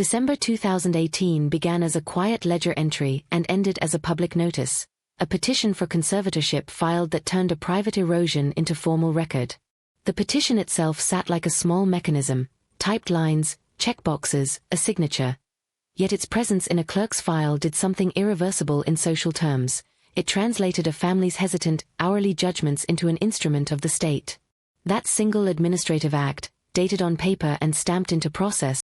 December 2018 began as a quiet ledger entry and ended as a public notice, a petition for conservatorship filed that turned a private erosion into formal record. The petition itself sat like a small mechanism, typed lines, checkboxes, a signature. Yet its presence in a clerk's file did something irreversible in social terms. It translated a family's hesitant, hourly judgments into an instrument of the state. That single administrative act, dated on paper and stamped into process,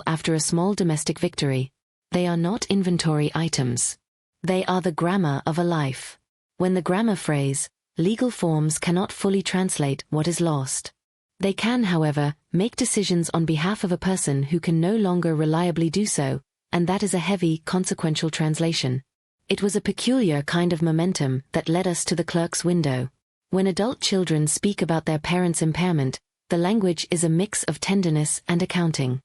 after a small domestic victory. They are not inventory items. They are the grammar of a life. When the grammar phrase, legal forms cannot fully translate what is lost. They can, however, make decisions on behalf of a person who can no longer reliably do so, and that is a heavy, consequential translation. It was a peculiar kind of momentum that led us to the clerk's window. When adult children speak about their parents' impairment, the language is a mix of tenderness and accounting.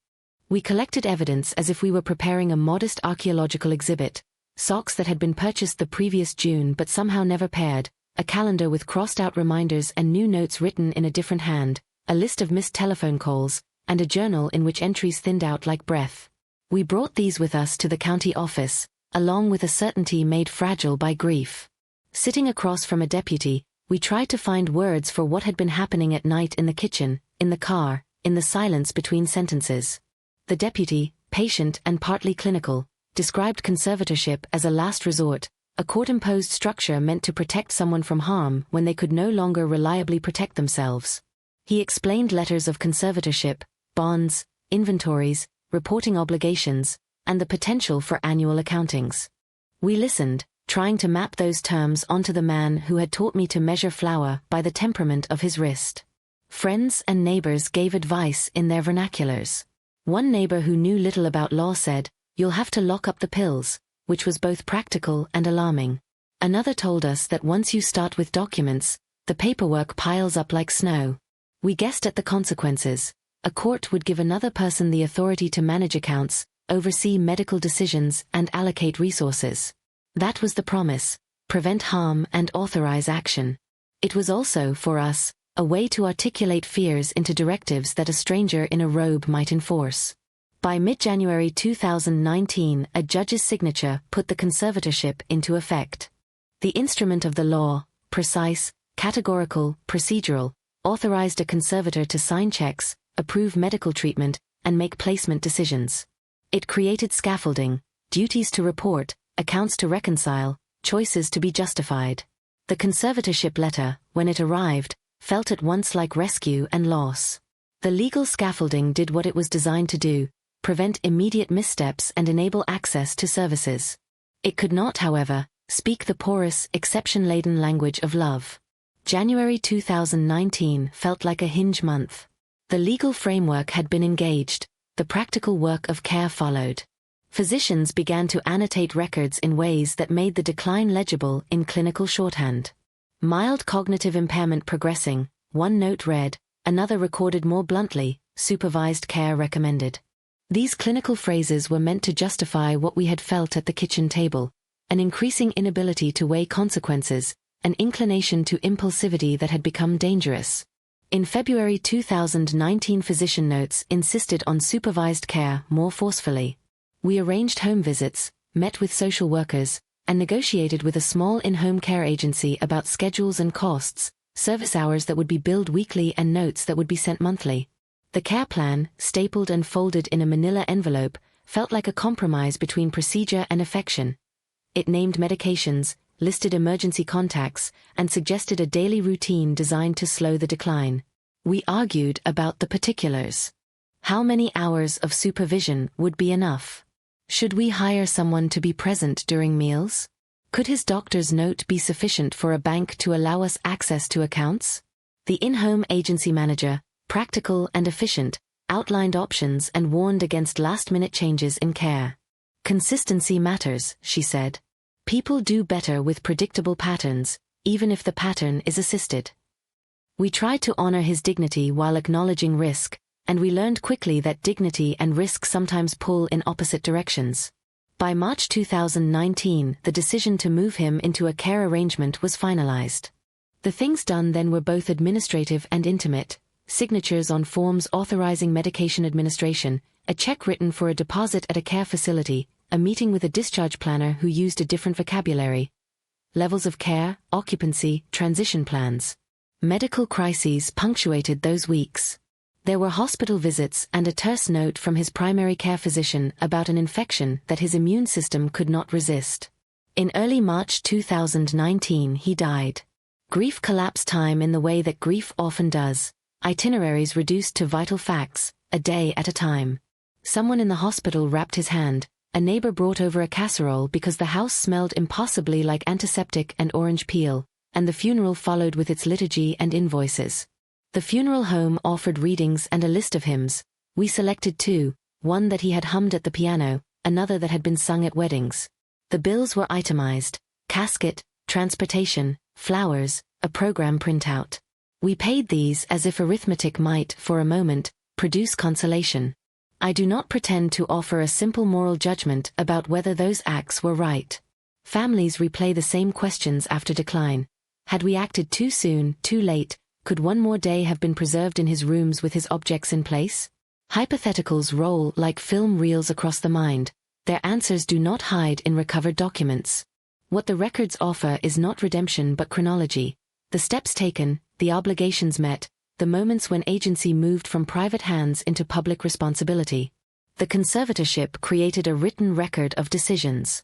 We collected evidence as if we were preparing a modest archaeological exhibit: socks that had been purchased the previous June but somehow never paired, a calendar with crossed-out reminders and new notes written in a different hand, a list of missed telephone calls, and a journal in which entries thinned out like breath. We brought these with us to the county office, along with a certainty made fragile by grief. Sitting across from a deputy, we tried to find words for what had been happening at night in the kitchen, in the car, in the silence between sentences. The deputy, patient and partly clinical, described conservatorship as a last resort, a court-imposed structure meant to protect someone from harm when they could no longer reliably protect themselves. He explained letters of conservatorship, bonds, inventories, reporting obligations, and the potential for annual accountings. We listened, trying to map those terms onto the man who had taught me to measure flour by the temperament of his wrist. Friends and neighbors gave advice in their vernaculars. One neighbor who knew little about law said, "You'll have to lock up the pills," which was both practical and alarming. Another told us that once you start with documents, the paperwork piles up like snow. We guessed at the consequences. A court would give another person the authority to manage accounts, oversee medical decisions, and allocate resources. That was the promise: prevent harm and authorize action. It was also, for us, a way to articulate fears into directives that a stranger in a robe might enforce. By mid-January 2019, a judge's signature put the conservatorship into effect. The instrument of the law, precise, categorical, procedural, authorized a conservator to sign checks, approve medical treatment, and make placement decisions. It created scaffolding, duties to report, accounts to reconcile, choices to be justified. The conservatorship letter, when it arrived, felt at once like rescue and loss. The legal scaffolding did what it was designed to do: prevent immediate missteps and enable access to services. It could not, however, speak the porous, exception-laden language of love. January 2019 felt like a hinge month. The legal framework had been engaged, the practical work of care followed. Physicians began to annotate records in ways that made the decline legible in clinical shorthand. Mild cognitive impairment progressing, one note read, another recorded more bluntly, supervised care recommended. These clinical phrases were meant to justify what we had felt at the kitchen table: an increasing inability to weigh consequences, an inclination to impulsivity that had become dangerous. In February 2019, physician notes insisted on supervised care more forcefully. We arranged home visits, met with social workers, and negotiated with a small in-home care agency about schedules and costs, service hours that would be billed weekly and notes that would be sent monthly. The care plan, stapled and folded in a manila envelope, felt like a compromise between procedure and affection. It named medications, listed emergency contacts, and suggested a daily routine designed to slow the decline. We argued about the particulars. How many hours of supervision would be enough? Should we hire someone to be present during meals? Could his doctor's note be sufficient for a bank to allow us access to accounts? The in-home agency manager, practical and efficient, outlined options and warned against last-minute changes in care. Consistency matters, she said. People do better with predictable patterns, even if the pattern is assisted. We tried to honor his dignity while acknowledging risk, and we learned quickly that dignity and risk sometimes pull in opposite directions. By March 2019, the decision to move him into a care arrangement was finalized. The things done then were both administrative and intimate: signatures on forms authorizing medication administration, a check written for a deposit at a care facility, a meeting with a discharge planner who used a different vocabulary, levels of care, occupancy, transition plans. Medical crises punctuated those weeks. There were hospital visits and a terse note from his primary care physician about an infection that his immune system could not resist. In early March 2019 he died. Grief collapsed time in the way that grief often does, itineraries reduced to vital facts, a day at a time. Someone in the hospital wrapped his hand, a neighbor brought over a casserole because the house smelled impossibly like antiseptic and orange peel, and the funeral followed with its liturgy and invoices. The funeral home offered readings and a list of hymns. We selected two, one that he had hummed at the piano, another that had been sung at weddings. The bills were itemized: casket, transportation, flowers, a program printout. We paid these as if arithmetic might, for a moment, produce consolation. I do not pretend to offer a simple moral judgment about whether those acts were right. Families replay the same questions after decline. Had we acted too soon, too late? Could one more day have been preserved in his rooms with his objects in place? Hypotheticals roll like film reels across the mind. Their answers do not hide in recovered documents. What the records offer is not redemption but chronology. The steps taken, the obligations met, the moments when agency moved from private hands into public responsibility. The conservatorship created a written record of decisions.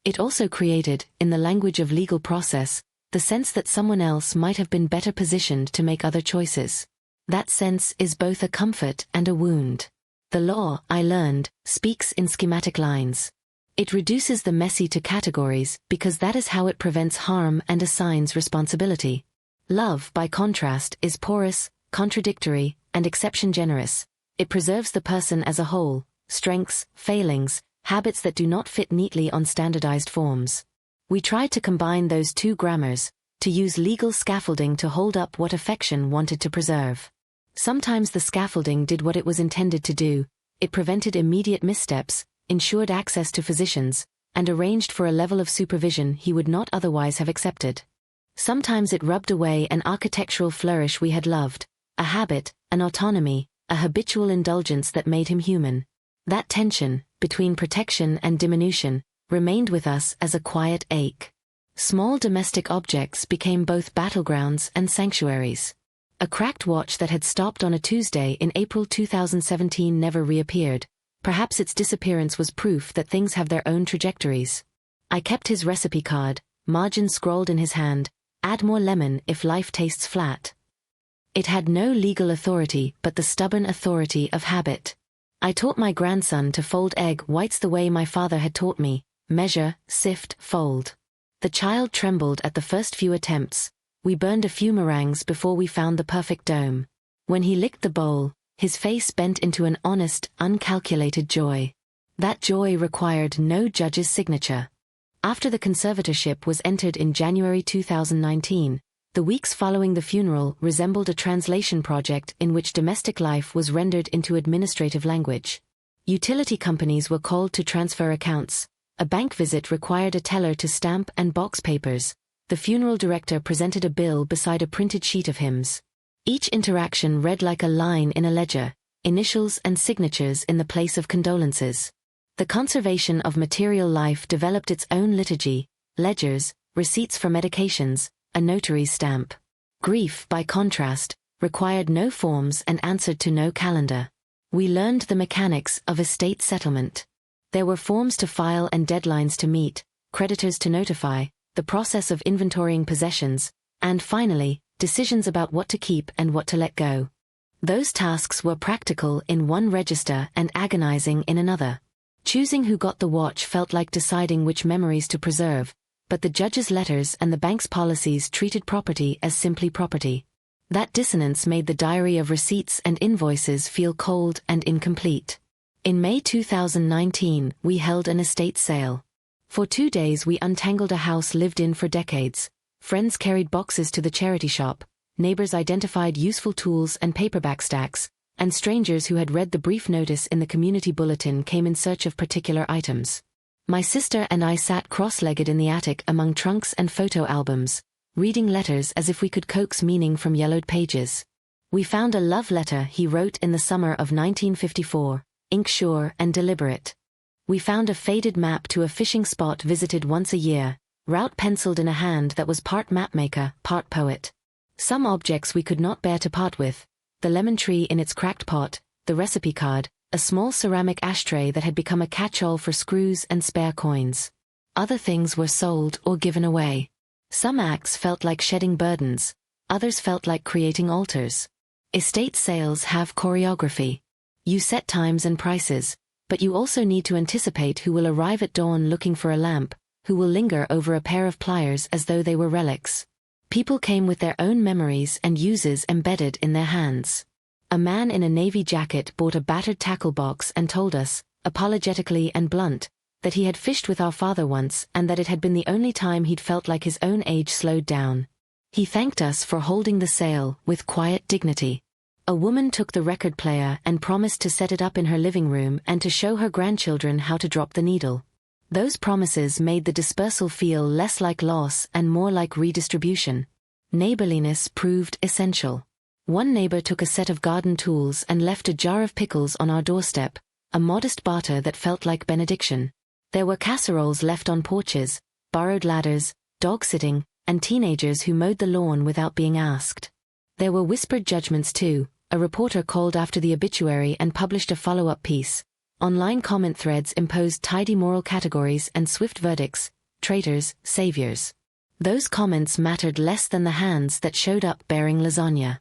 It also created, in the language of legal process, the sense that someone else might have been better positioned to make other choices. That sense is both a comfort and a wound. The law, I learned, speaks in schematic lines. It reduces the messy to categories because that is how it prevents harm and assigns responsibility. Love, by contrast, is porous, contradictory, and exception generous. It preserves the person as a whole, strengths, failings, habits that do not fit neatly on standardized forms. We tried to combine those two grammars, to use legal scaffolding to hold up what affection wanted to preserve. Sometimes the scaffolding did what it was intended to do: it prevented immediate missteps, ensured access to physicians, and arranged for a level of supervision he would not otherwise have accepted. Sometimes it rubbed away an architectural flourish we had loved, a habit, an autonomy, a habitual indulgence that made him human. That tension, between protection and diminution, remained with us as a quiet ache. Small domestic objects became both battlegrounds and sanctuaries. A cracked watch that had stopped on a Tuesday in April 2017 never reappeared. Perhaps its disappearance was proof that things have their own trajectories. I kept his recipe card, margin scrawled in his hand: add more lemon if life tastes flat. It had no legal authority but the stubborn authority of habit. I taught my grandson to fold egg whites the way my father had taught me: measure, sift, fold. The child trembled at the first few attempts. We burned a few meringues before we found the perfect dome. When he licked the bowl, his face bent into an honest, uncalculated joy. That joy required no judge's signature. After the conservatorship was entered in January 2019, the weeks following the funeral resembled a translation project in which domestic life was rendered into administrative language. Utility companies were called to transfer accounts. A bank visit required a teller to stamp and box papers. The funeral director presented a bill beside a printed sheet of hymns. Each interaction read like a line in a ledger, initials and signatures in the place of condolences. The conservation of material life developed its own liturgy: ledgers, receipts for medications, a notary's stamp. Grief, by contrast, required no forms and answered to no calendar. We learned the mechanics of estate settlement. There were forms to file and deadlines to meet, creditors to notify, the process of inventorying possessions, and finally, decisions about what to keep and what to let go. Those tasks were practical in one register and agonizing in another. Choosing who got the watch felt like deciding which memories to preserve, but the judge's letters and the bank's policies treated property as simply property. That dissonance made the diary of receipts and invoices feel cold and incomplete. In May 2019, we held an estate sale. For 2 days we untangled a house lived in for decades. Friends carried boxes to the charity shop, neighbors identified useful tools and paperback stacks, and strangers who had read the brief notice in the community bulletin came in search of particular items. My sister and I sat cross-legged in the attic among trunks and photo albums, reading letters as if we could coax meaning from yellowed pages. We found a love letter he wrote in the summer of 1954, ink-sure and deliberate. We found a faded map to a fishing spot visited once a year, route penciled in a hand that was part mapmaker, part poet. Some objects we could not bear to part with: the lemon tree in its cracked pot, the recipe card, a small ceramic ashtray that had become a catch-all for screws and spare coins. Other things were sold or given away. Some acts felt like shedding burdens, others felt like creating altars. Estate sales have choreography. You set times and prices, but you also need to anticipate who will arrive at dawn looking for a lamp, who will linger over a pair of pliers as though they were relics. People came with their own memories and uses embedded in their hands. A man in a navy jacket bought a battered tackle box and told us, apologetically and blunt, that he had fished with our father once and that it had been the only time he'd felt like his own age slowed down. He thanked us for holding the sale with quiet dignity. A woman took the record player and promised to set it up in her living room and to show her grandchildren how to drop the needle. Those promises made the dispersal feel less like loss and more like redistribution. Neighborliness proved essential. One neighbor took a set of garden tools and left a jar of pickles on our doorstep, a modest barter that felt like benediction. There were casseroles left on porches, borrowed ladders, dog-sitting, and teenagers who mowed the lawn without being asked. There were whispered judgments too. A reporter called after the obituary and published a follow-up piece. Online comment threads imposed tidy moral categories and swift verdicts: traitors, saviors. Those comments mattered less than the hands that showed up bearing lasagna.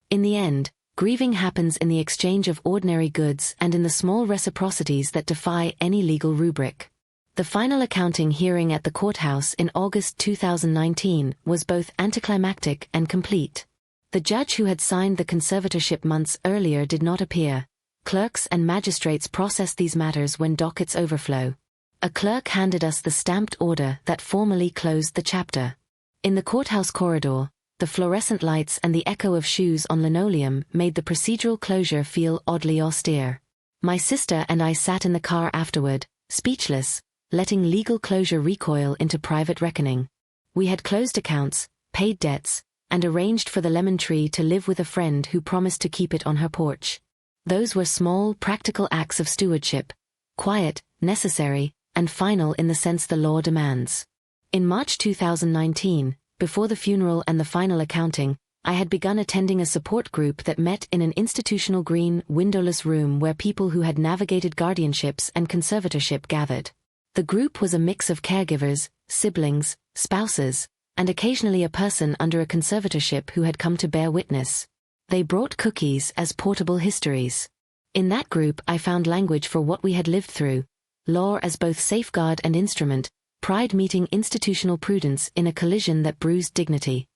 In the end, grieving happens in the exchange of ordinary goods and in the small reciprocities that defy any legal rubric. The final accounting hearing at the courthouse in August 2019 was both anticlimactic and complete. The judge who had signed the conservatorship months earlier did not appear. Clerks and magistrates processed these matters when dockets overflow. A clerk handed us the stamped order that formally closed the chapter. In the courthouse corridor, the fluorescent lights and the echo of shoes on linoleum made the procedural closure feel oddly austere. My sister and I sat in the car afterward, speechless, letting legal closure recoil into private reckoning. We had closed accounts, paid debts, and arranged for the lemon tree to live with a friend who promised to keep it on her porch. Those were small, practical acts of stewardship, quiet, necessary, and final in the sense the law demands. In March 2019, before the funeral and the final accounting, I had begun attending a support group that met in an institutional green, windowless room where people who had navigated guardianships and conservatorship gathered. The group was a mix of caregivers, siblings, spouses, and occasionally a person under a conservatorship who had come to bear witness. They brought cookies as portable histories. In that group I found language for what we had lived through: law as both safeguard and instrument, pride meeting institutional prudence in a collision that bruised dignity.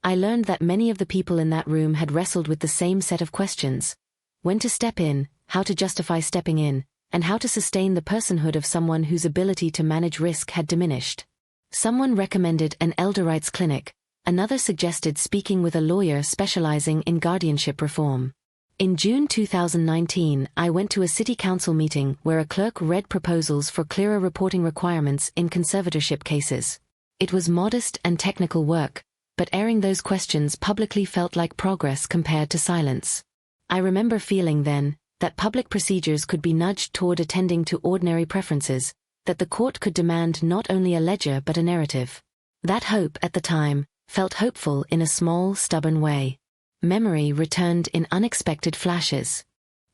I learned that many of the people in that room had wrestled with the same set of questions: when to step in, how to justify stepping in, and how to sustain the personhood of someone whose ability to manage risk had diminished. Someone recommended an elder rights clinic, another suggested speaking with a lawyer specializing in guardianship reform. In June 2019, I went to a city council meeting where a clerk read proposals for clearer reporting requirements in conservatorship cases. It was modest and technical work, but airing those questions publicly felt like progress compared to silence. I remember feeling then that public procedures could be nudged toward attending to ordinary preferences, that the court could demand not only a ledger but a narrative. That hope at the time felt hopeful in a small, stubborn way. Memory returned in unexpected flashes.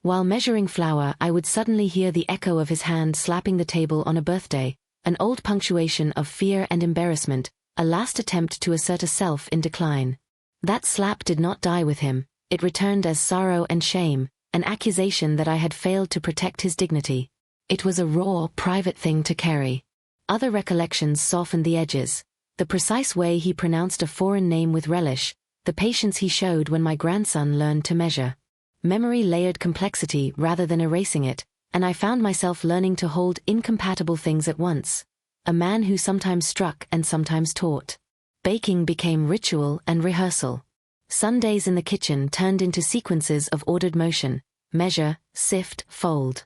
While measuring flour, I would suddenly hear the echo of his hand slapping the table on a birthday, an old punctuation of fear and embarrassment, a last attempt to assert a self in decline. That slap did not die with him, it returned as sorrow and shame, an accusation that I had failed to protect his dignity. It was a raw, private thing to carry. Other recollections softened the edges: The precise way he pronounced a foreign name with relish, the patience he showed when my grandson learned to measure. Memory layered complexity rather than erasing it, and I found myself learning to hold incompatible things at once. A man who sometimes struck and sometimes taught. Baking became ritual and rehearsal. Sundays in the kitchen turned into sequences of ordered motion: measure, sift, fold.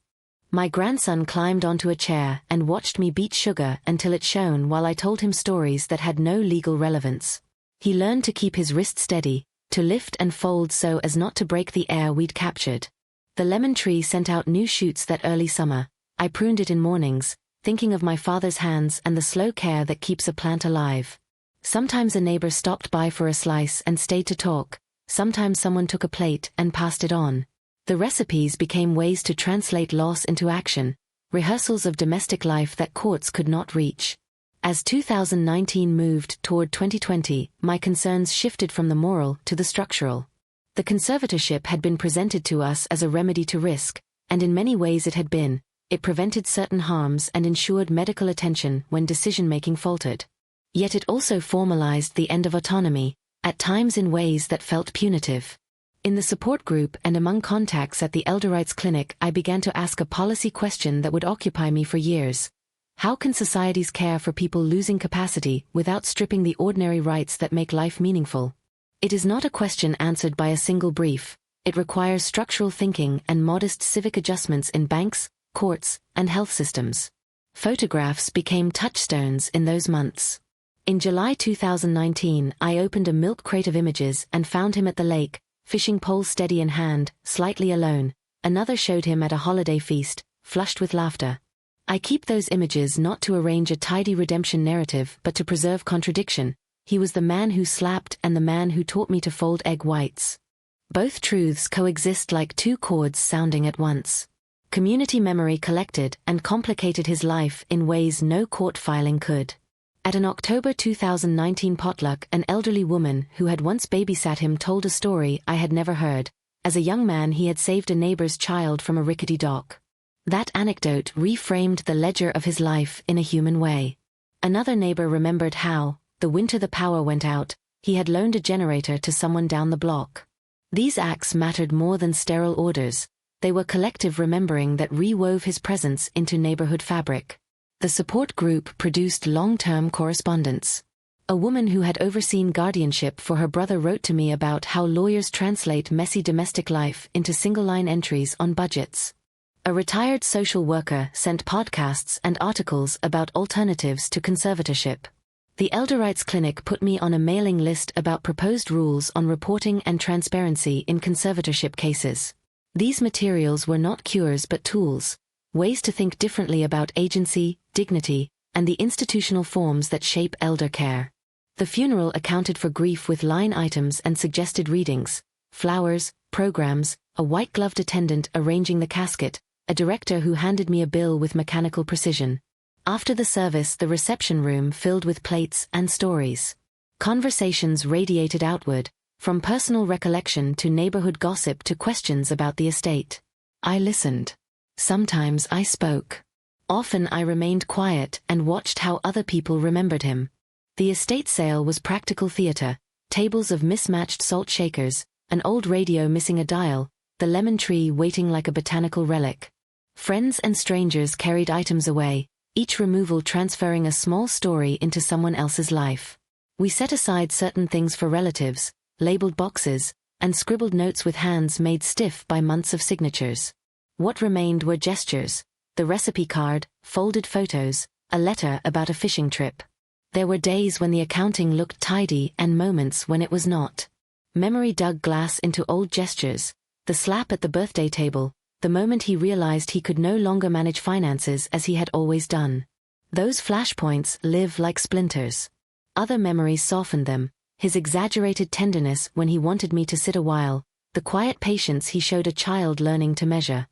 My grandson climbed onto a chair and watched me beat sugar until it shone while I told him stories that had no legal relevance. He learned to keep his wrist steady, to lift and fold so as not to break the air we'd captured. The lemon tree sent out new shoots that early summer. I pruned it in mornings, thinking of my father's hands and the slow care that keeps a plant alive. Sometimes a neighbor stopped by for a slice and stayed to talk. Sometimes someone took a plate and passed it on. The recipes became ways to translate loss into action, rehearsals of domestic life that courts could not reach. As 2019 moved toward 2020, my concerns shifted from the moral to the structural. The conservatorship had been presented to us as a remedy to risk, and in many ways it had been. It prevented certain harms and ensured medical attention when decision-making faltered. Yet it also formalized the end of autonomy, at times in ways that felt punitive. In the support group and among contacts at the Elder Rights Clinic, I began to ask a policy question that would occupy me for years. How can societies care for people losing capacity without stripping the ordinary rights that make life meaningful? It is not a question answered by a single brief. It requires structural thinking and modest civic adjustments in banks, courts, and health systems. Photographs became touchstones in those months. In July 2019, I opened a milk crate of images and found him at the lake, fishing pole steady in hand, slightly alone. Another showed him at a holiday feast, flushed with laughter. I keep those images not to arrange a tidy redemption narrative but to preserve contradiction. He was the man who slapped and the man who taught me to fold egg whites. Both truths coexist like two chords sounding at once. Community memory collected and complicated his life in ways no court filing could. At an October 2019 potluck, an elderly woman who had once babysat him told a story I had never heard. As a young man, he had saved a neighbor's child from a rickety dock. That anecdote reframed the ledger of his life in a human way. Another neighbor remembered how, the winter the power went out, he had loaned a generator to someone down the block. These acts mattered more than sterile orders. They were collective remembering that rewove his presence into neighborhood fabric. The support group produced long-term correspondence. A woman who had overseen guardianship for her brother wrote to me about how lawyers translate messy domestic life into single-line entries on budgets. A retired social worker sent podcasts and articles about alternatives to conservatorship. The Elder Rights Clinic put me on a mailing list about proposed rules on reporting and transparency in conservatorship cases. These materials were not cures but tools, ways to think differently about agency, dignity, and the institutional forms that shape elder care. The funeral accounted for grief with line items and suggested readings: flowers, programs, a white-gloved attendant arranging the casket, a director who handed me a bill with mechanical precision. After the service, the reception room filled with plates and stories. Conversations radiated outward, from personal recollection to neighborhood gossip to questions about the estate. I listened. Sometimes I spoke. Often I remained quiet and watched how other people remembered him. The estate sale was practical theater: tables of mismatched salt shakers, an old radio missing a dial, the lemon tree waiting like a botanical relic. Friends and strangers carried items away, each removal transferring a small story into someone else's life. We set aside certain things for relatives, labeled boxes, and scribbled notes with hands made stiff by months of signatures. What remained were gestures: the recipe card, folded photos, a letter about a fishing trip. There were days when the accounting looked tidy and moments when it was not. Memory dug glass into old gestures: the slap at the birthday table, the moment he realized he could no longer manage finances as he had always done. Those flashpoints live like splinters. Other memories softened them: his exaggerated tenderness when he wanted me to sit a while, the quiet patience he showed a child learning to measure.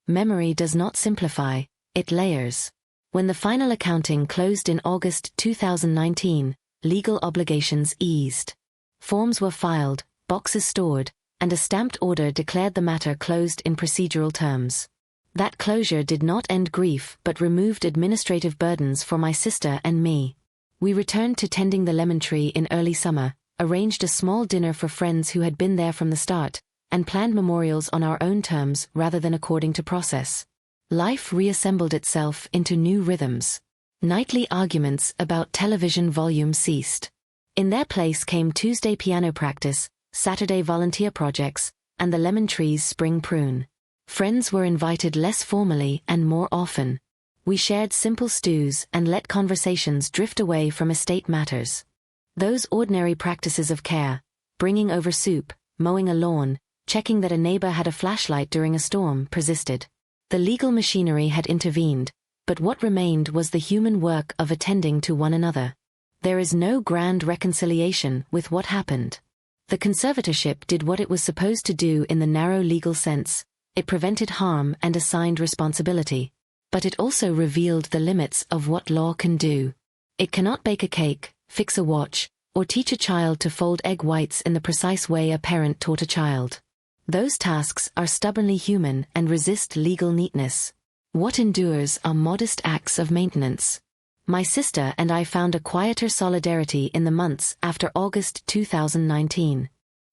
Memory does not simplify, it layers. When the final accounting closed in August 2019, legal obligations eased. Forms were filed, boxes stored, and a stamped order declared the matter closed in procedural terms. That closure did not end grief but removed administrative burdens for my sister and me. We returned to tending the lemon tree in early summer, arranged a small dinner for friends who had been there from the start, and planned memorials on our own terms rather than according to process. Life reassembled itself into new rhythms. Nightly arguments about television volume ceased. In their place came Tuesday piano practice, Saturday volunteer projects, and the lemon tree's spring prune. Friends were invited less formally and more often. We shared simple stews and let conversations drift away from estate matters. Those ordinary practices of care, bringing over soup, mowing a lawn, checking that a neighbor had a flashlight during a storm, persisted. The legal machinery had intervened, but what remained was the human work of attending to one another. There is no grand reconciliation with what happened. The conservatorship did what it was supposed to do in the narrow legal sense. It prevented harm and assigned responsibility. But it also revealed the limits of what law can do. It cannot bake a cake, fix a watch, or teach a child to fold egg whites in the precise way a parent taught a child. Those tasks are stubbornly human and resist legal neatness. What endures are modest acts of maintenance. My sister and I found a quieter solidarity in the months after August 2019.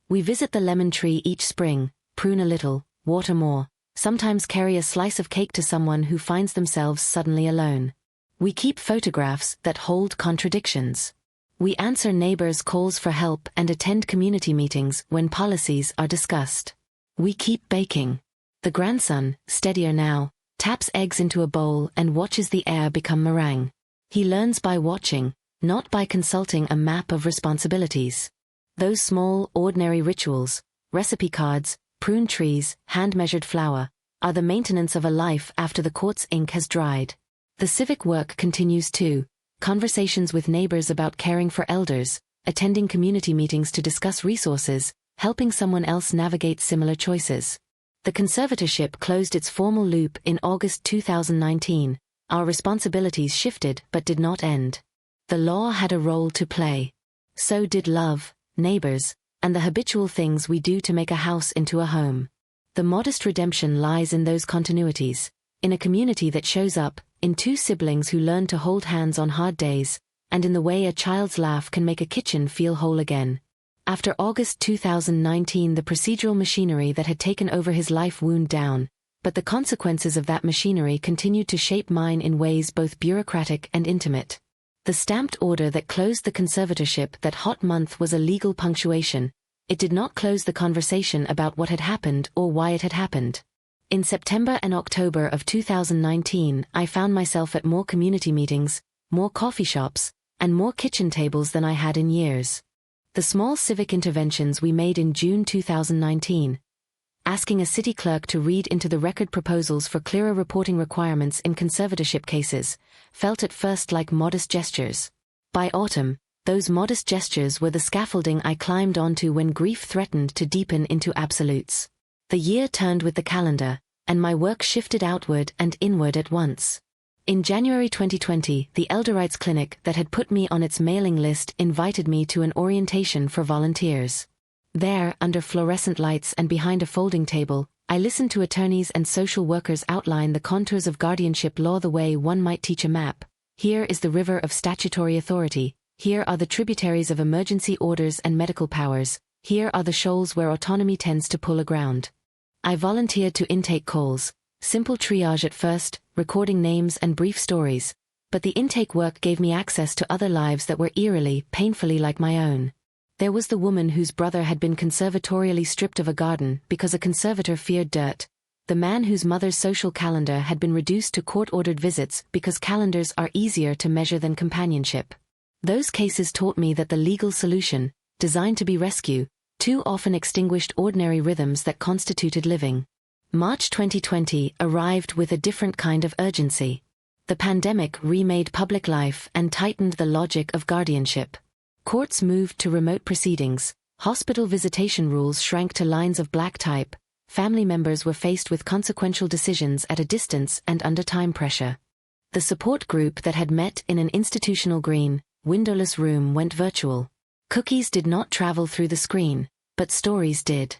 We visit the lemon tree each spring, prune a little, water more, sometimes carry a slice of cake to someone who finds themselves suddenly alone. We keep photographs that hold contradictions. We answer neighbors' calls for help and attend community meetings when policies are discussed. We keep baking. The grandson, steadier now, taps eggs into a bowl and watches the air become meringue. He learns by watching, not by consulting a map of responsibilities. Those small, ordinary rituals, recipe cards, prune trees, hand-measured flour, are the maintenance of a life after the court's ink has dried. The civic work continues too, conversations with neighbors about caring for elders, attending community meetings to discuss resources, helping someone else navigate similar choices. The conservatorship closed its formal loop in August 2019. Our responsibilities shifted but did not end. The law had a role to play. So did love, neighbors, and the habitual things we do to make a house into a home. The modest redemption lies in those continuities, in a community that shows up, in two siblings who learn to hold hands on hard days, and in the way a child's laugh can make a kitchen feel whole again. After August 2019, the procedural machinery that had taken over his life wound down, but the consequences of that machinery continued to shape mine in ways both bureaucratic and intimate. The stamped order that closed the conservatorship that hot month was a legal punctuation. It did not close the conversation about what had happened or why it had happened. In September and October of 2019, I found myself at more community meetings, more coffee shops, and more kitchen tables than I had in years. The small civic interventions we made in June 2019, asking a city clerk to read into the record proposals for clearer reporting requirements in conservatorship cases, felt at first like modest gestures. By autumn, those modest gestures were the scaffolding I climbed onto when grief threatened to deepen into absolutes. The year turned with the calendar, and my work shifted outward and inward at once. In January 2020, the Elder Rights Clinic that had put me on its mailing list invited me to an orientation for volunteers. There, under fluorescent lights and behind a folding table, I listened to attorneys and social workers outline the contours of guardianship law the way one might teach a map. Here is the river of statutory authority. Here are the tributaries of emergency orders and medical powers. Here are the shoals where autonomy tends to pull aground. I volunteered to intake calls, simple triage at first, recording names and brief stories, but the intake work gave me access to other lives that were eerily, painfully like my own. There was the woman whose brother had been conservatorially stripped of a garden because a conservator feared dirt, the man whose mother's social calendar had been reduced to court-ordered visits because calendars are easier to measure than companionship. Those cases taught me that the legal solution, designed to be rescue, too often extinguished ordinary rhythms that constituted living. March 2020 arrived with a different kind of urgency. The pandemic remade public life and tightened the logic of guardianship. Courts moved to remote proceedings, hospital visitation rules shrank to lines of black type, family members were faced with consequential decisions at a distance and under time pressure. The support group that had met in an institutional green, windowless room went virtual. Cookies did not travel through the screen, but stories did.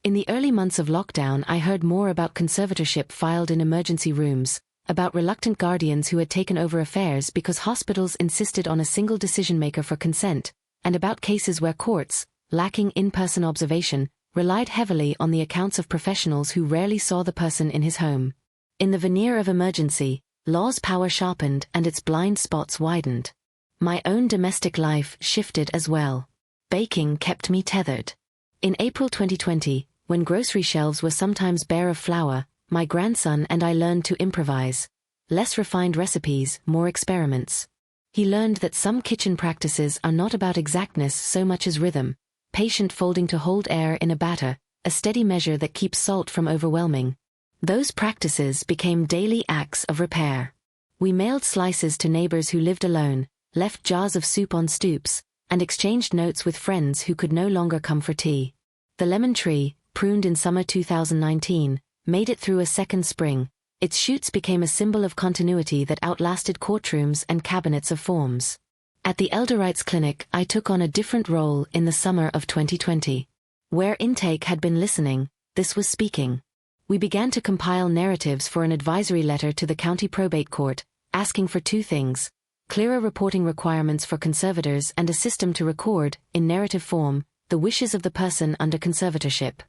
In the early months of lockdown, I heard more about conservatorship filed in emergency rooms, about reluctant guardians who had taken over affairs because hospitals insisted on a single decision-maker for consent, and about cases where courts, lacking in-person observation, relied heavily on the accounts of professionals who rarely saw the person in his home. In the veneer of emergency, law's power sharpened and its blind spots widened. My own domestic life shifted as well. Baking kept me tethered. In April 2020, when grocery shelves were sometimes bare of flour, my grandson and I learned to improvise. Less refined recipes, more experiments. He learned that some kitchen practices are not about exactness so much as rhythm, patient folding to hold air in a batter, a steady measure that keeps salt from overwhelming. Those practices became daily acts of repair. We mailed slices to neighbors who lived alone, left jars of soup on stoops, and exchanged notes with friends who could no longer come for tea. The lemon tree, pruned in summer 2019, made it through a second spring. Its shoots became a symbol of continuity that outlasted courtrooms and cabinets of forms. At the Elder Rights Clinic, I took on a different role in the summer of 2020. Where intake had been listening, this was speaking. We began to compile narratives for an advisory letter to the county probate court, asking for two things: clearer reporting requirements for conservators and a system to record, in narrative form, the wishes of the person under conservatorship.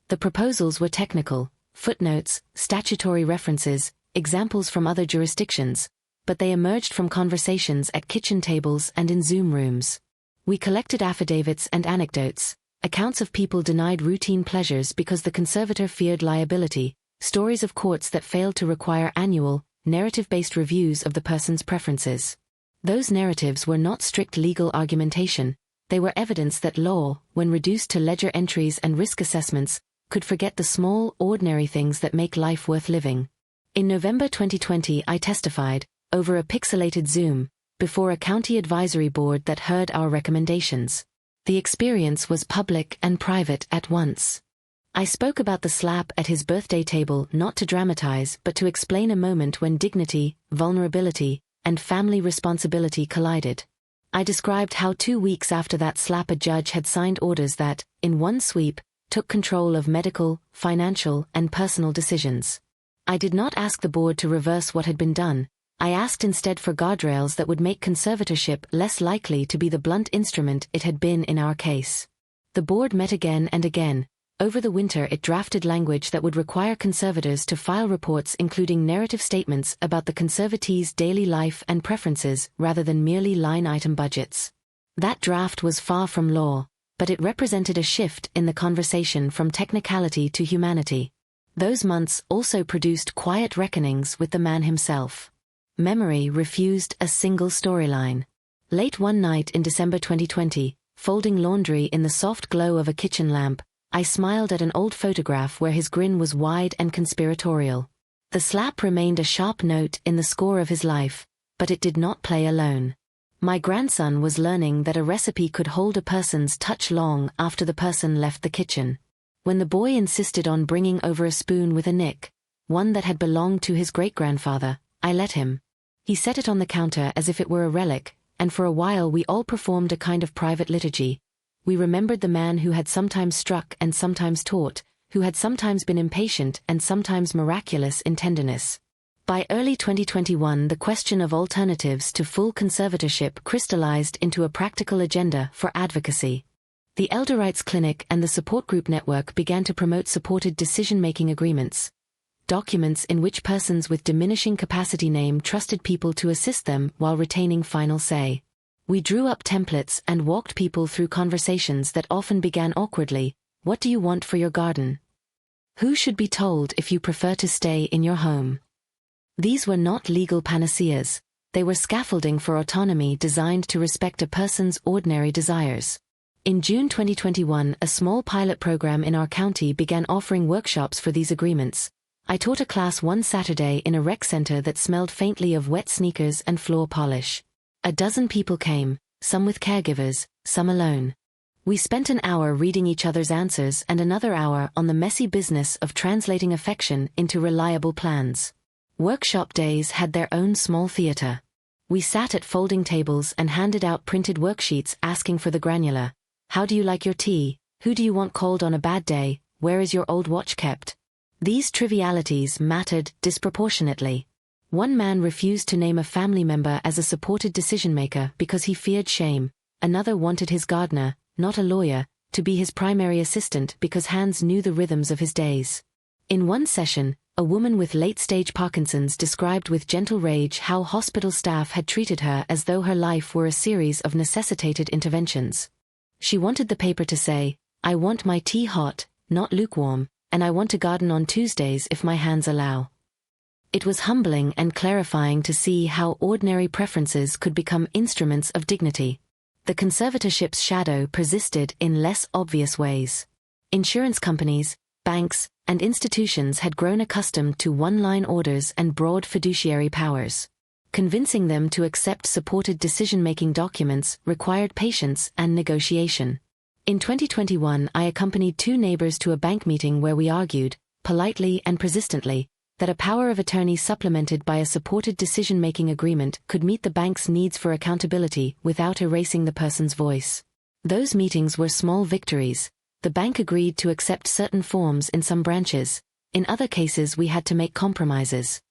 The proposals were technical: footnotes, statutory references, examples from other jurisdictions, but they emerged from conversations at kitchen tables and in Zoom rooms. We collected affidavits and anecdotes, accounts of people denied routine pleasures because the conservator feared liability, stories of courts that failed to require annual, narrative-based reviews of the person's preferences. Those narratives were not strict legal argumentation, they were evidence that law, when reduced to ledger entries and risk assessments, could forget the small, ordinary things that make life worth living. In November 2020 I testified, over a pixelated Zoom, before a county advisory board that heard our recommendations. The experience was public and private at once. I spoke about the slap at his birthday table not to dramatize but to explain a moment when dignity, vulnerability, and family responsibility collided. I described how 2 weeks after that slap a judge had signed orders that, in one sweep, took control of medical, financial, and personal decisions. I did not ask the board to reverse what had been done. I asked instead for guardrails that would make conservatorship less likely to be the blunt instrument it had been in our case. The board met again and again. Over the winter it drafted language that would require conservators to file reports including narrative statements about the conservatee's daily life and preferences rather than merely line-item budgets. That draft was far from law, but it represented a shift in the conversation from technicality to humanity. Those months also produced quiet reckonings with the man himself. Memory refused a single storyline. Late one night in December 2020, folding laundry in the soft glow of a kitchen lamp, I smiled at an old photograph where his grin was wide and conspiratorial. The slap remained a sharp note in the score of his life, but it did not play alone. My grandson was learning that a recipe could hold a person's touch long after the person left the kitchen. When the boy insisted on bringing over a spoon with a nick, one that had belonged to his great-grandfather, I let him. He set it on the counter as if it were a relic, and for a while we all performed a kind of private liturgy. We remembered the man who had sometimes struck and sometimes taught, who had sometimes been impatient and sometimes miraculous in tenderness. By early 2021 the question of alternatives to full conservatorship crystallized into a practical agenda for advocacy. The Elder Rights Clinic and the support group network began to promote supported decision-making agreements, documents in which persons with diminishing capacity name trusted people to assist them while retaining final say. We drew up templates and walked people through conversations that often began awkwardly. What do you want for your garden? Who should be told if you prefer to stay in your home? These were not legal panaceas. They were scaffolding for autonomy designed to respect a person's ordinary desires. In June 2021, a small pilot program in our county began offering workshops for these agreements. I taught a class one Saturday in a rec center that smelled faintly of wet sneakers and floor polish. A dozen people came, some with caregivers, some alone. We spent an hour reading each other's answers and another hour on the messy business of translating affection into reliable plans. Workshop days had their own small theater. We sat at folding tables and handed out printed worksheets asking for the granular. How do you like your tea? Who do you want called on a bad day? Where is your old watch kept? These trivialities mattered disproportionately. One man refused to name a family member as a supported decision-maker because he feared shame. Another wanted his gardener, not a lawyer, to be his primary assistant because Hans knew the rhythms of his days. In one session, a woman with late-stage Parkinson's described with gentle rage how hospital staff had treated her as though her life were a series of necessitated interventions. She wanted the paper to say, "I want my tea hot, not lukewarm, and I want to garden on Tuesdays if my hands allow." It was humbling and clarifying to see how ordinary preferences could become instruments of dignity. The conservatorship's shadow persisted in less obvious ways. Insurance companies, banks, and institutions had grown accustomed to one-line orders and broad fiduciary powers. Convincing them to accept supported decision-making documents required patience and negotiation. In 2021, I accompanied two neighbors to a bank meeting where we argued, politely and persistently, that a power of attorney supplemented by a supported decision-making agreement could meet the bank's needs for accountability without erasing the person's voice. Those meetings were small victories. The bank agreed to accept certain forms in some branches. In other cases we had to make compromises.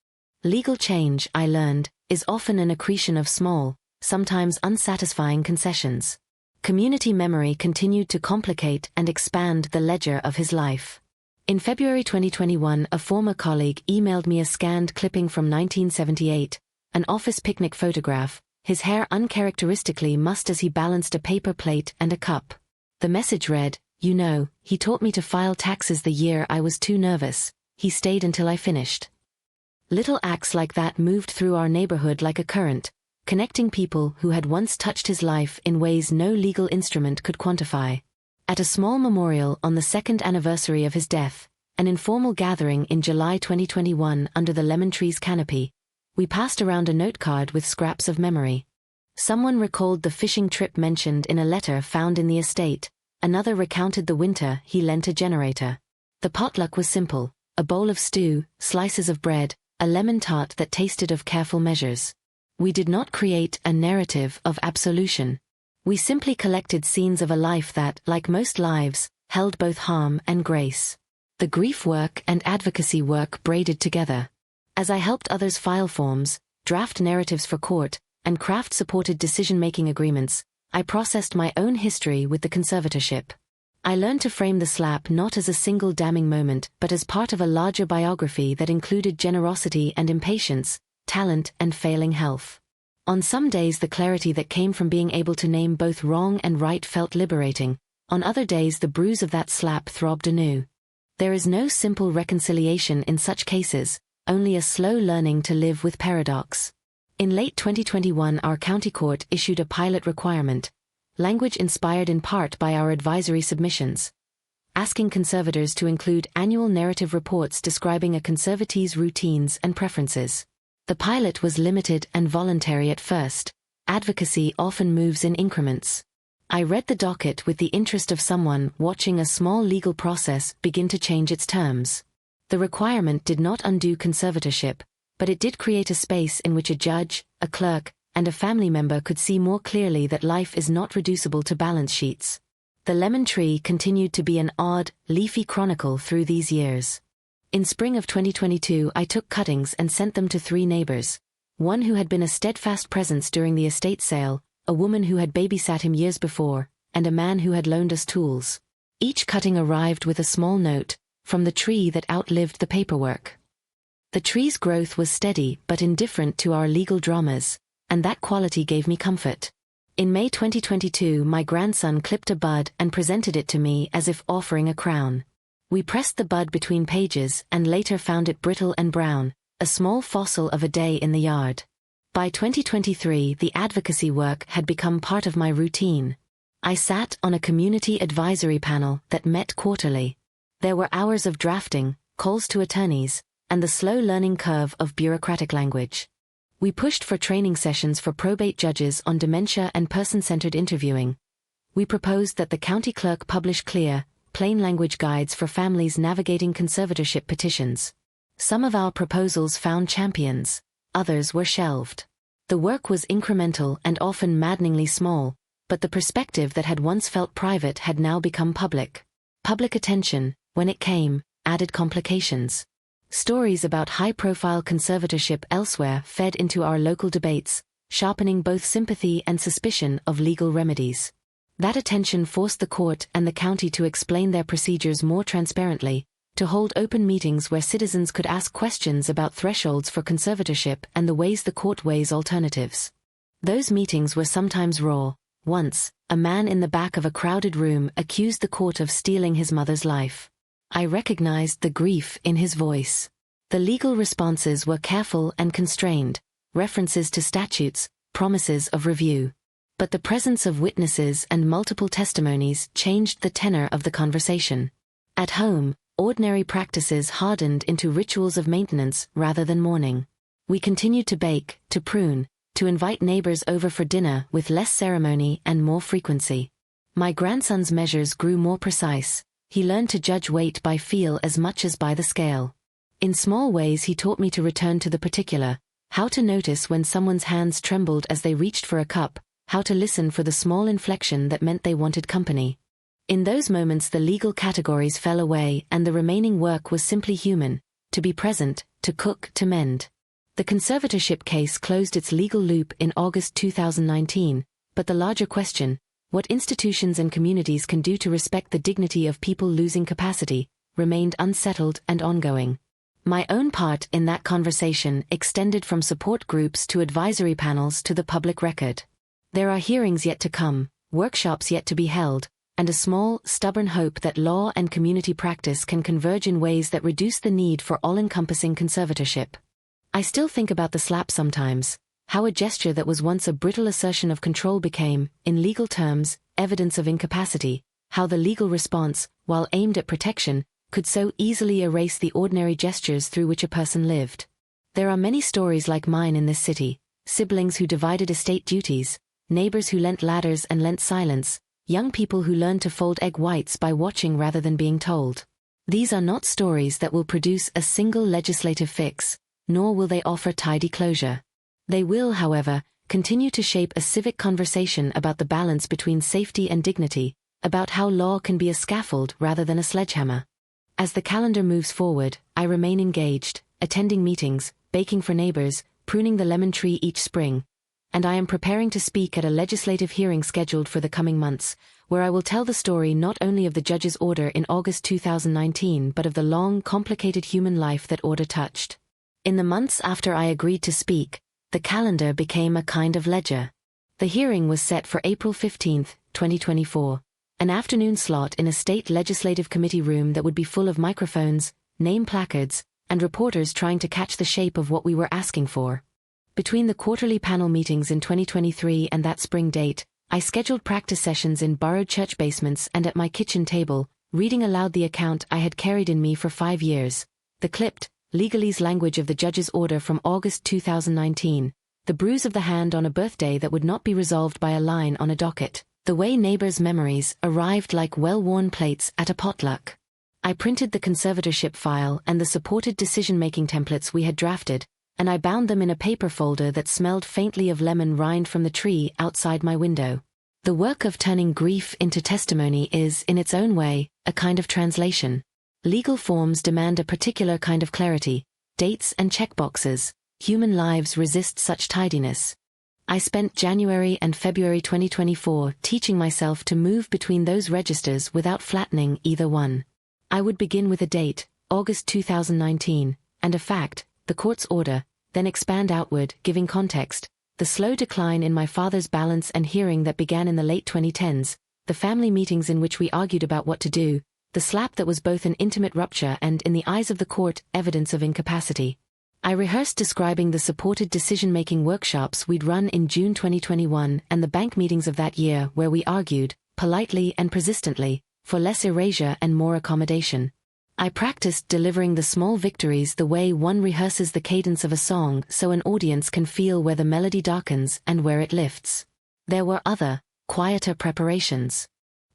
Legal change, I learned, is often an accretion of small, sometimes unsatisfying concessions. Community memory continued to complicate and expand the ledger of his life. In February 2021, a former colleague emailed me a scanned clipping from 1978, an office picnic photograph, his hair uncharacteristically mussed as he balanced a paper plate and a cup. The message read, "You know, he taught me to file taxes the year I was too nervous. He stayed until I finished." Little acts like that moved through our neighborhood like a current, connecting people who had once touched his life in ways no legal instrument could quantify. At a small memorial on the second anniversary of his death, an informal gathering in July 2021 under the lemon tree's canopy, we passed around a note card with scraps of memory. Someone recalled the fishing trip mentioned in a letter found in the estate. Another recounted the winter he lent a generator. The potluck was simple: a bowl of stew, slices of bread, a lemon tart that tasted of careful measures. We did not create a narrative of absolution. We simply collected scenes of a life that, like most lives, held both harm and grace. The grief work and advocacy work braided together. As I helped others file forms, draft narratives for court, and craft supported decision-making agreements, I processed my own history with the conservatorship. I learned to frame the slap not as a single damning moment but as part of a larger biography that included generosity and impatience, talent and failing health. On some days the clarity that came from being able to name both wrong and right felt liberating. On other days the bruise of that slap throbbed anew. There is no simple reconciliation in such cases, only a slow learning to live with paradox. In late 2021 our county court issued a pilot requirement, language inspired in part by our advisory submissions, asking conservators to include annual narrative reports describing a conservatee's routines and preferences. The pilot was limited and voluntary at first. Advocacy often moves in increments. I read the docket with the interest of someone watching a small legal process begin to change its terms. The requirement did not undo conservatorship, but it did create a space in which a judge, a clerk, and a family member could see more clearly that life is not reducible to balance sheets. The lemon tree continued to be an odd, leafy chronicle through these years. In spring of 2022 I took cuttings and sent them to 3 neighbors. One who had been a steadfast presence during the estate sale, a woman who had babysat him years before, and a man who had loaned us tools. Each cutting arrived with a small note, from the tree that outlived the paperwork. The tree's growth was steady but indifferent to our legal dramas, and that quality gave me comfort. In May 2022 my grandson clipped a bud and presented it to me as if offering a crown. We pressed the bud between pages and later found it brittle and brown, a small fossil of a day in the yard. By 2023 the advocacy work had become part of my routine. I sat on a community advisory panel that met quarterly. There were hours of drafting, calls to attorneys, and the slow learning curve of bureaucratic language. We pushed for training sessions for probate judges on dementia and person-centered interviewing. We proposed that the county clerk publish clear, plain language guides for families navigating conservatorship petitions. Some of our proposals found champions, others were shelved. The work was incremental and often maddeningly small, but the perspective that had once felt private had now become public. Public attention, when it came, added complications. Stories about high-profile conservatorship elsewhere fed into our local debates, sharpening both sympathy and suspicion of legal remedies. That attention forced the court and the county to explain their procedures more transparently, to hold open meetings where citizens could ask questions about thresholds for conservatorship and the ways the court weighs alternatives. Those meetings were sometimes raw. Once, a man in the back of a crowded room accused the court of stealing his mother's life. I recognized the grief in his voice. The legal responses were careful and constrained, references to statutes, promises of review. But the presence of witnesses and multiple testimonies changed the tenor of the conversation. At home, ordinary practices hardened into rituals of maintenance rather than mourning. We continued to bake, to prune, to invite neighbors over for dinner with less ceremony and more frequency. My grandson's measures grew more precise. He learned to judge weight by feel as much as by the scale. In small ways he taught me to return to the particular, how to notice when someone's hands trembled as they reached for a cup, how to listen for the small inflection that meant they wanted company. In those moments the legal categories fell away and the remaining work was simply human, to be present, to cook, to mend. The conservatorship case closed its legal loop in August 2019, but the larger question, what institutions and communities can do to respect the dignity of people losing capacity, remained unsettled and ongoing. My own part in that conversation extended from support groups to advisory panels to the public record. There are hearings yet to come, workshops yet to be held, and a small, stubborn hope that law and community practice can converge in ways that reduce the need for all-encompassing conservatorship. I still think about the slap sometimes, how a gesture that was once a brittle assertion of control became, in legal terms, evidence of incapacity, how the legal response, while aimed at protection, could so easily erase the ordinary gestures through which a person lived. There are many stories like mine in this city, siblings who divided estate duties, neighbors who lent ladders and lent silence, young people who learned to fold egg whites by watching rather than being told. These are not stories that will produce a single legislative fix, nor will they offer tidy closure. They will, however, continue to shape a civic conversation about the balance between safety and dignity, about how law can be a scaffold rather than a sledgehammer. As the calendar moves forward, I remain engaged, attending meetings, baking for neighbors, pruning the lemon tree each spring, and I am preparing to speak at a legislative hearing scheduled for the coming months, where I will tell the story not only of the judge's order in August 2019 but of the long, complicated human life that order touched. In the months after I agreed to speak, the calendar became a kind of ledger. The hearing was set for April 15, 2024. An afternoon slot in a state legislative committee room that would be full of microphones, name placards, and reporters trying to catch the shape of what we were asking for. Between the quarterly panel meetings in 2023 and that spring date, I scheduled practice sessions in borrowed church basements and at my kitchen table, reading aloud the account I had carried in me for 5 years, the clipped, legalese language of the judge's order from August 2019, the bruise of the hand on a birthday that would not be resolved by a line on a docket. The way neighbors' memories arrived like well-worn plates at a potluck. I printed the conservatorship file and the supported decision-making templates we had drafted, and I bound them in a paper folder that smelled faintly of lemon rind from the tree outside my window. The work of turning grief into testimony is, in its own way, a kind of translation. Legal forms demand a particular kind of clarity, dates and checkboxes. Human lives resist such tidiness. I spent January and February 2024 teaching myself to move between those registers without flattening either one. I would begin with a date, August 2019, and a fact, the court's order, then expand outward, giving context, the slow decline in my father's balance and hearing that began in the late 2010s, the family meetings in which we argued about what to do, the slap that was both an intimate rupture and, in the eyes of the court, evidence of incapacity. I rehearsed describing the supported decision-making workshops we'd run in June 2021 and the bank meetings of that year where we argued, politely and persistently, for less erasure and more accommodation. I practiced delivering the small victories the way one rehearses the cadence of a song so an audience can feel where the melody darkens and where it lifts. There were other, quieter preparations.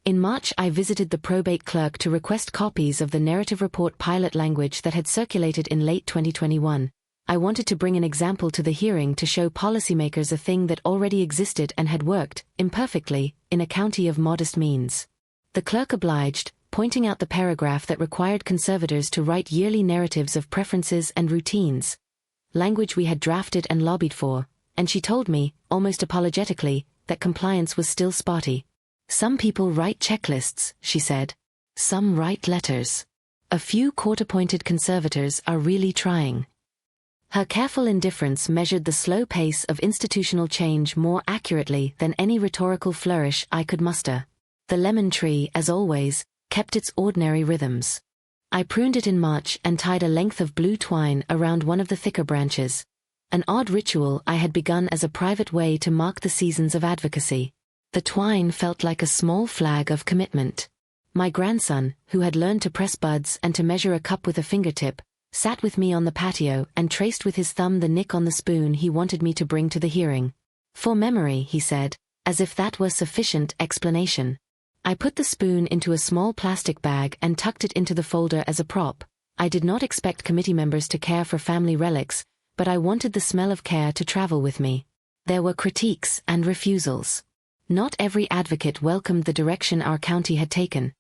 In March I visited the probate clerk to request copies of the narrative report pilot language that had circulated in late 2021. I wanted to bring an example to the hearing to show policymakers a thing that already existed and had worked, imperfectly, in a county of modest means. The clerk obliged, pointing out the paragraph that required conservators to write yearly narratives of preferences and routines, language we had drafted and lobbied for, and she told me, almost apologetically, that compliance was still spotty. Some people write checklists, she said. Some write letters. A few court-appointed conservators are really trying. Her careful indifference measured the slow pace of institutional change more accurately than any rhetorical flourish I could muster. The lemon tree, as always, kept its ordinary rhythms. I pruned it in March and tied a length of blue twine around one of the thicker branches, an odd ritual I had begun as a private way to mark the seasons of advocacy. The twine felt like a small flag of commitment. My grandson, who had learned to press buds and to measure a cup with a fingertip, sat with me on the patio and traced with his thumb the nick on the spoon he wanted me to bring to the hearing. For memory, he said, as if that were sufficient explanation. I put the spoon into a small plastic bag and tucked it into the folder as a prop. I did not expect committee members to care for family relics, but I wanted the smell of care to travel with me. There were critiques and refusals. Not every advocate welcomed the direction our county had taken.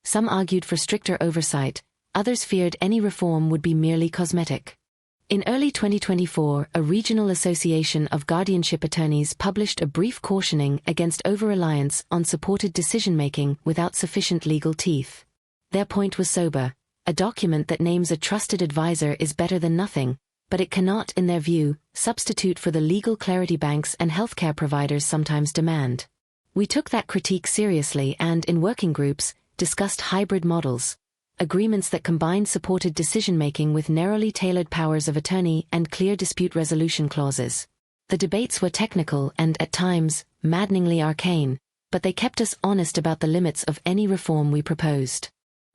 Some argued for stricter oversight, others feared any reform would be merely cosmetic. In early 2024, a regional association of guardianship attorneys published a brief cautioning against over-reliance on supported decision-making without sufficient legal teeth. Their point was sober. A document that names a trusted advisor is better than nothing, but it cannot, in their view, substitute for the legal clarity banks and healthcare providers sometimes demand. We took that critique seriously and, in working groups, discussed hybrid models, agreements that combined supported decision-making with narrowly tailored powers of attorney and clear dispute resolution clauses. The debates were technical and, at times, maddeningly arcane, but they kept us honest about the limits of any reform we proposed.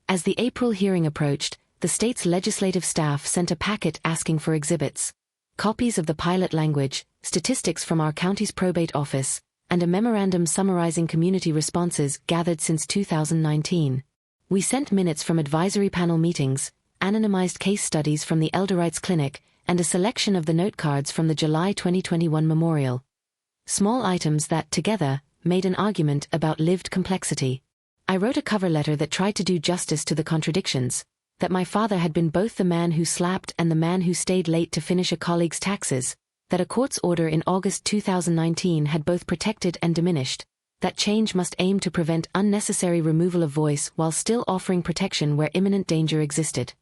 As the April hearing approached, the state's legislative staff sent a packet asking for exhibits, copies of the pilot language, statistics from our county's probate office, and a memorandum summarizing community responses gathered since 2019. We sent minutes from advisory panel meetings, anonymized case studies from the Elder Rights Clinic, and a selection of the note cards from the July 2021 memorial. Small items that, together, made an argument about lived complexity. I wrote a cover letter that tried to do justice to the contradictions, that my father had been both the man who slapped and the man who stayed late to finish a colleague's taxes, that a court's order in August 2019 had both protected and diminished, that change must aim to prevent unnecessary removal of voice while still offering protection where imminent danger existed.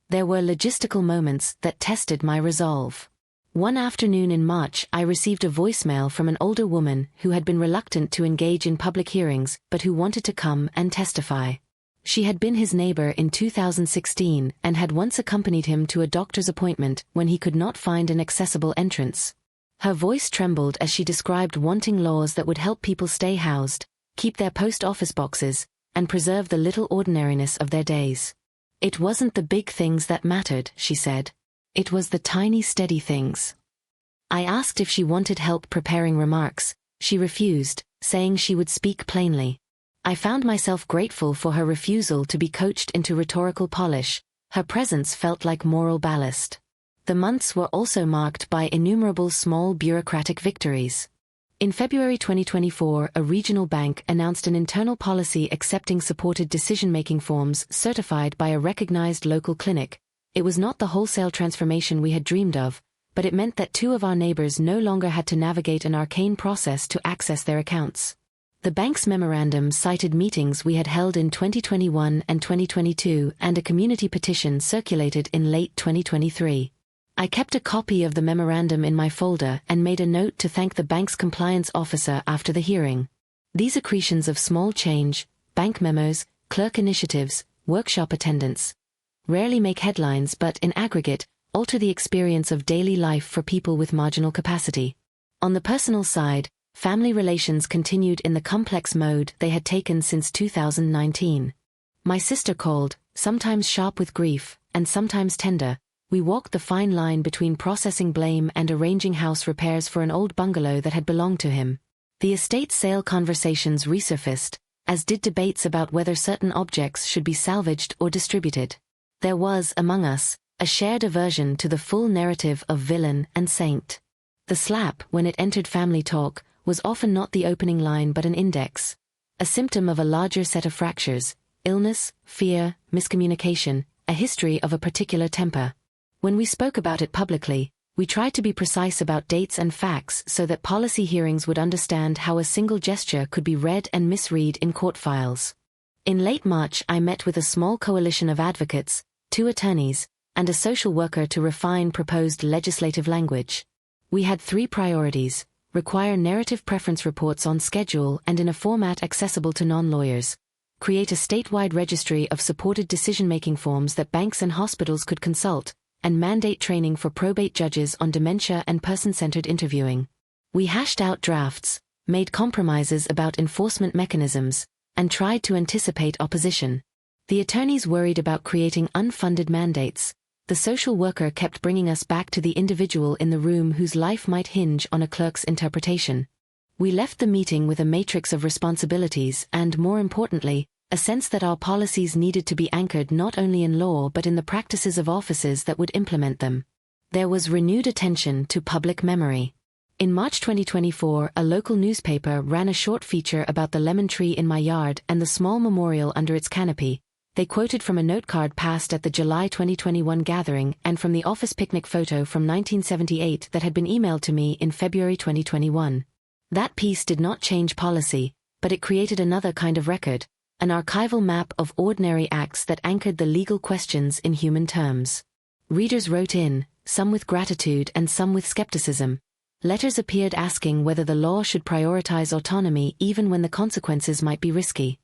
There were logistical moments that tested my resolve. One afternoon in March, I received a voicemail from an older woman who had been reluctant to engage in public hearings but who wanted to come and testify. She had been his neighbor in 2016 and had once accompanied him to a doctor's appointment when he could not find an accessible entrance. Her voice trembled as she described wanting laws that would help people stay housed, keep their post office boxes, and preserve the little ordinariness of their days. It wasn't the big things that mattered, she said. It was the tiny steady things. I asked if she wanted help preparing remarks. She refused, saying she would speak plainly. I found myself grateful for her refusal to be coached into rhetorical polish. Her presence felt like moral ballast. The months were also marked by innumerable small bureaucratic victories. In February 2024, a regional bank announced an internal policy accepting supported decision-making forms certified by a recognized local clinic. It was not the wholesale transformation we had dreamed of, but it meant that two of our neighbors no longer had to navigate an arcane process to access their accounts. The bank's memorandum cited meetings we had held in 2021 and 2022 and a community petition circulated in late 2023. I kept a copy of the memorandum in my folder and made a note to thank the bank's compliance officer after the hearing. These accretions of small change, bank memos, clerk initiatives, workshop attendance, rarely make headlines but, in aggregate, alter the experience of daily life for people with marginal capacity. On the personal side, family relations continued in the complex mode they had taken since 2019. My sister called, sometimes sharp with grief, and sometimes tender. We walked the fine line between processing blame and arranging house repairs for an old bungalow that had belonged to him. The estate sale conversations resurfaced, as did debates about whether certain objects should be salvaged or distributed. There was, among us, a shared aversion to the full narrative of villain and saint. The slap, when it entered family talk, was often not the opening line but an index, a symptom of a larger set of fractures, illness, fear, miscommunication, a history of a particular temper. When we spoke about it publicly, we tried to be precise about dates and facts so that policy hearings would understand how a single gesture could be read and misread in court files. In late March, I met with a small coalition of advocates, 2 attorneys, and a social worker to refine proposed legislative language. We had 3 priorities: require narrative preference reports on schedule and in a format accessible to non-lawyers, create a statewide registry of supported decision-making forms that banks and hospitals could consult, and mandate training for probate judges on dementia and person-centered interviewing. We hashed out drafts, made compromises about enforcement mechanisms, and tried to anticipate opposition. The attorneys worried about creating unfunded mandates. The social worker kept bringing us back to the individual in the room whose life might hinge on a clerk's interpretation. We left the meeting with a matrix of responsibilities and, more importantly, a sense that our policies needed to be anchored not only in law but in the practices of offices that would implement them. There was renewed attention to public memory. In March 2024, a local newspaper ran a short feature about the lemon tree in my yard and the small memorial under its canopy. They quoted from a note card passed at the July 2021 gathering and from the office picnic photo from 1978 that had been emailed to me in February 2021. That piece did not change policy, but it created another kind of record, an archival map of ordinary acts that anchored the legal questions in human terms. Readers wrote in, some with gratitude and some with skepticism. Letters appeared asking whether the law should prioritize autonomy even when the consequences might be risky.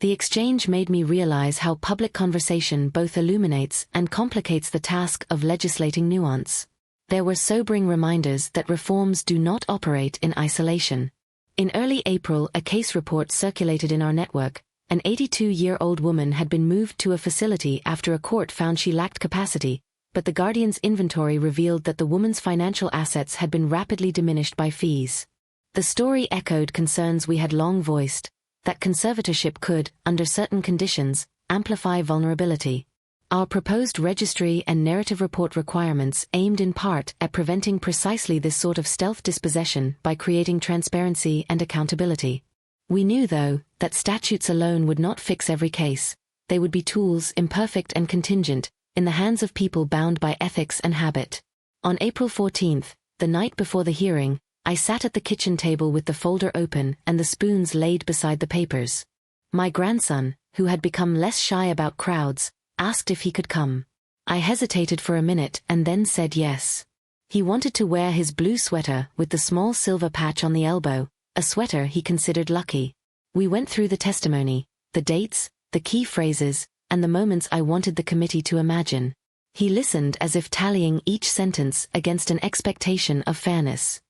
The exchange made me realize how public conversation both illuminates and complicates the task of legislating nuance. There were sobering reminders that reforms do not operate in isolation. In early April, a case report circulated in our network. An 82-year-old woman had been moved to a facility after a court found she lacked capacity, but the guardian's inventory revealed that the woman's financial assets had been rapidly diminished by fees. The story echoed concerns we had long voiced, that conservatorship could, under certain conditions, amplify vulnerability. Our proposed registry and narrative report requirements aimed in part at preventing precisely this sort of stealth dispossession by creating transparency and accountability. We knew, though, that statutes alone would not fix every case. They would be tools, imperfect and contingent, in the hands of people bound by ethics and habit. On April 14th, the night before the hearing, I sat at the kitchen table with the folder open and the spoons laid beside the papers. My grandson, who had become less shy about crowds, asked if he could come. I hesitated for a minute and then said yes. He wanted to wear his blue sweater with the small silver patch on the elbow, a sweater he considered lucky. We went through the testimony, the dates, the key phrases, and the moments I wanted the committee to imagine. He listened as if tallying each sentence against an expectation of fairness.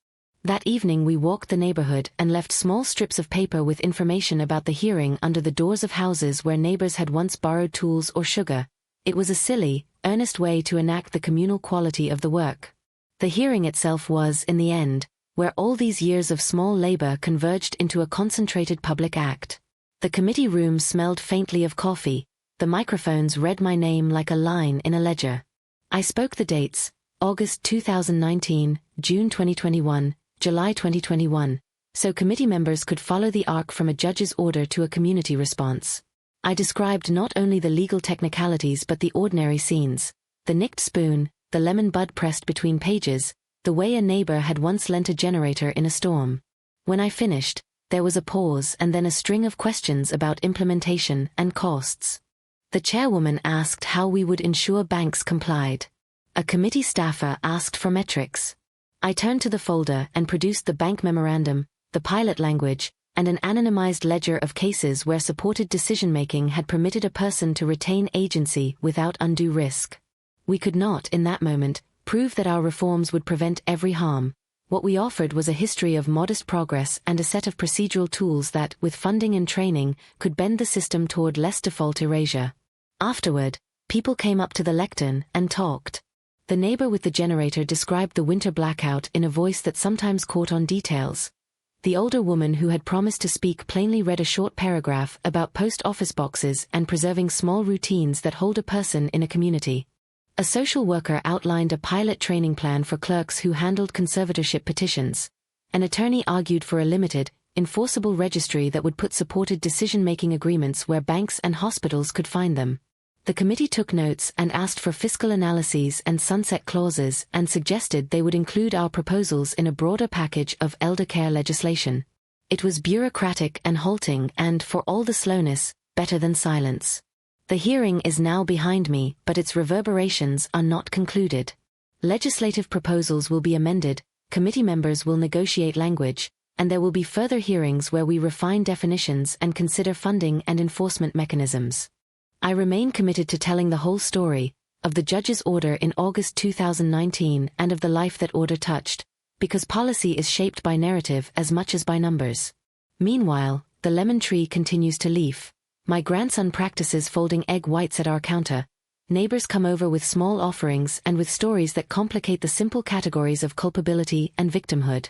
That evening we walked the neighborhood and left small strips of paper with information about the hearing under the doors of houses where neighbors had once borrowed tools or sugar. It was a silly, earnest way to enact the communal quality of the work. The hearing itself was, in the end, where all these years of small labor converged into a concentrated public act. The committee room smelled faintly of coffee. The microphones read my name like a line in a ledger. I spoke the dates: August 2019, June 2021, July 2021, so committee members could follow the arc from a judge's order to a community response. I described not only the legal technicalities but the ordinary scenes: the nicked spoon, the lemon bud pressed between pages, the way a neighbor had once lent a generator in a storm. When I finished, there was a pause and then a string of questions about implementation and costs. The chairwoman asked how we would ensure banks complied. A committee staffer asked for metrics. I turned to the folder and produced the bank memorandum, the pilot language, and an anonymized ledger of cases where supported decision-making had permitted a person to retain agency without undue risk. We could not, in that moment, prove that our reforms would prevent every harm. What we offered was a history of modest progress and a set of procedural tools that, with funding and training, could bend the system toward less default erasure. Afterward, people came up to the lectern and talked. The neighbor with the generator described the winter blackout in a voice that sometimes caught on details. The older woman who had promised to speak plainly read a short paragraph about post office boxes and preserving small routines that hold a person in a community. A social worker outlined a pilot training plan for clerks who handled conservatorship petitions. An attorney argued for a limited, enforceable registry that would put supported decision-making agreements where banks and hospitals could find them. The committee took notes and asked for fiscal analyses and sunset clauses and suggested they would include our proposals in a broader package of elder care legislation. It was bureaucratic and halting and, for all the slowness, better than silence. The hearing is now behind me, but its reverberations are not concluded. Legislative proposals will be amended, committee members will negotiate language, and there will be further hearings where we refine definitions and consider funding and enforcement mechanisms. I remain committed to telling the whole story, of the judge's order in August 2019 and of the life that order touched, because policy is shaped by narrative as much as by numbers. Meanwhile, the lemon tree continues to leaf. My grandson practices folding egg whites at our counter. Neighbors come over with small offerings and with stories that complicate the simple categories of culpability and victimhood.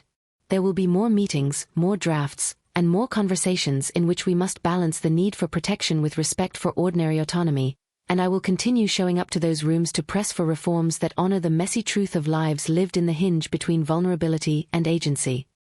There will be more meetings, more drafts, and more conversations in which we must balance the need for protection with respect for ordinary autonomy, and I will continue showing up to those rooms to press for reforms that honor the messy truth of lives lived in the hinge between vulnerability and agency.